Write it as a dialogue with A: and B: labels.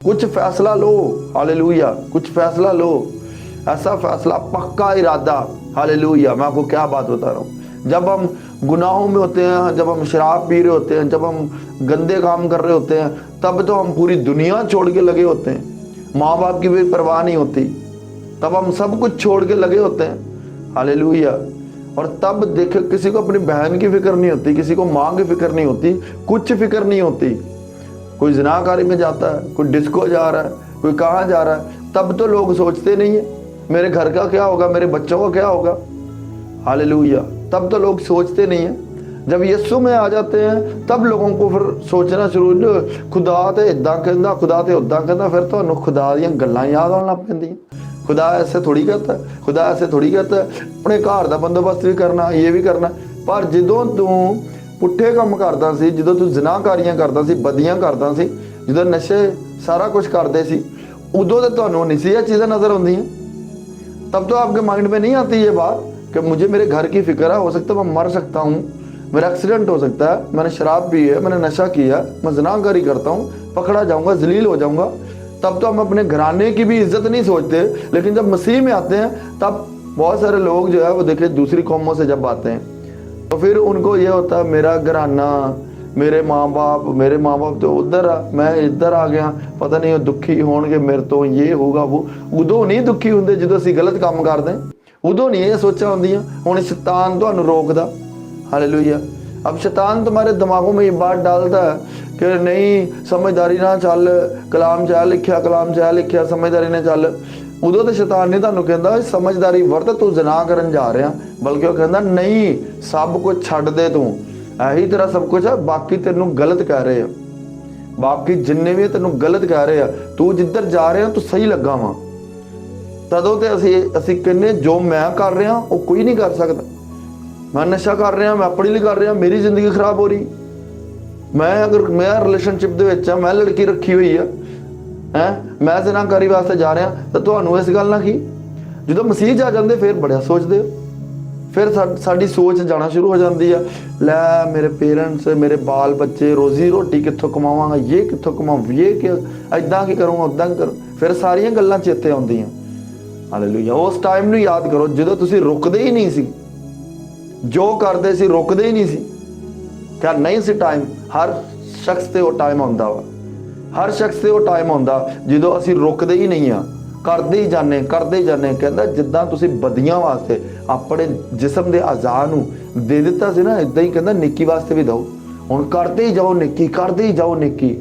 A: कुछ फैसला लो, हालेलुया, कुछ फैसला लो, ऐसा फैसला, पक्का इरादा, हालेलुया। मैं आपको क्या बात बता रहा हूँ, जब हम गुनाहों में होते हैं, जब हम शराब पी रहे होते हैं, जब हम गंदे काम कर रहे होते हैं, तब तो हम पूरी दुनिया छोड़ के लगे होते हैं, माँ बाप की भी परवाह नहीं होती, तब हम सब कुछ छोड़ के लगे होते हैं, हालेलुया। और तब देखो, किसी को अपनी बहन की फिक्र नहीं होती, किसी को माँ की फिक्र नहीं होती, कुछ फिक्र नहीं होती। कोई ज़िनाकारी में जाता है, कोई डिस्को जा रहा है, कोई कहाँ जा रहा है, तब तो लोग सोचते नहीं है मेरे घर का क्या होगा, मेरे बच्चों का क्या होगा, हालेलुया। तब तो लोग सोचते नहीं है। जब यीशु में आ जाते हैं तब लोगों को फिर सोचना शुरू, खुदा तो इदा कहता, खुदा तो उदा कहता, फिर तो खुदा दी गल्लां याद आउण लग पैंदियां। खुदा ऐसे थोड़ी कहता है, खुदा ऐसे थोड़ी कहता है, अपने घर का बंदोबस्त भी करना, ये भी करना। पर ਜਦੋਂ ਤੂੰ ਪੁੱਠੇ ਕੰਮ ਕਰਦਾ ਸੀ, ਜਦੋਂ ਤੂੰ ਜ਼ਿਨਾਕਾਰੀਆਂ ਕਰਦਾ ਸੀ, ਬਦੀਆਂ ਕਰਦਾ ਸੀ, ਜਦੋਂ ਨਸ਼ੇ सारा कुछ करते सी, उदों तो ਤੁਹਾਨੂੰ नहीं सी ये चीज़ें नज़र आती हैं। तब तो आपके माइंड में नहीं आती ये बात कि मुझे मेरे घर की फिक्र है, हो सकता है मैं मर सकता हूँ, मेरा एक्सीडेंट हो सकता है, मैंने शराब पी है, मैंने नशा किया, मैं ज़िनाकारी करता हूँ, पकड़ा जाऊँगा, जलील हो जाऊँगा। तब तो हम अपने घराने की भी इज्जत नहीं सोचते। लेकिन जब मसीह में आते हैं तब बहुत सारे लोग जो है वो देखिए दूसरी कौमों से जब आते हैं तो फिर उनको ये होता है मेरा घराना, मेरे माँ बाप तो उधर आ, मैं इधर आ गया, पता नहीं दुखी होणगे मेरे तो, ये होगा वो। उदों नहीं दुखी होंगे जो असीं गलत काम करते, उदों नहीं ये सोचा होंदियां। हुण शैतान तुहानूं रोकदा, हालेलुया। अब शैतान तुम्हारे दिमागों में ये बात डालता है कि नहीं समझदारी ना चल, कलाम च लिखिया, कलाम च लिखिया, समझदारी ना चल। उदों तो शैतान नहीं तुहानूं कहंदा समझदारी वरत, तू ज़िना करन जा रहा, बल्कि वो कहंदा नहीं सब कुछ छड्ड दे, तू यही तेरा सब कुछ है, बाकी तेनों गलत कह रहे हैं, बाकी जिन्ने भी तेनों गलत कह रहे हैं, तू जिधर जा रहे हैं तू सही लगा वा। तदों तो असी कहने जो मैं कर रहा वो कोई नहीं कर सकता। मैं नशा कर रहा, मैं अपने लिए कर रहा, मेरी जिंदगी खराब हो रही। मैं अगर मैं रिलेशनशिप दे विच मैं लड़की रखी हुई है, मैं ज़िनाकारी वास्ते जा रहा, तो तुहानूं इस गल ना की। जो मसीह जा जाते फिर बड़ा सोचते हो, फिर साडी सोच जाना शुरू हो जाती है, लै मेरे पेरेंट्स, मेरे बाल बच्चे, रोजी रोटी कित्थों कमावांगा, ये कित्थों कमावां, ये क्या इदां की करूँगा, उदां की करूँ, फिर सारियां गल्लां चेते आउंदियां। हालेलुया। उस टाइम नूं याद करो जो तुसीं रुकदे ही नहीं सी, जो करते सी रुकदे ही नहीं सी। क्या नहीं सी टाइम? हर शख्स ते वो टाइम आउंदा वा, हर शख्स ते वो आउंदा जो असीं रुकदे ही नहीं आ, करते ही जाने कहता जिद्दां तुसीं बदियां वास्ते अपने जिसम के अज़ा नूं दे दिता सी ना, इदां ही कहता नेकी वास्ते भी दो। हुण करते ही जाओ नेकी, करते ही जाओ नेकी।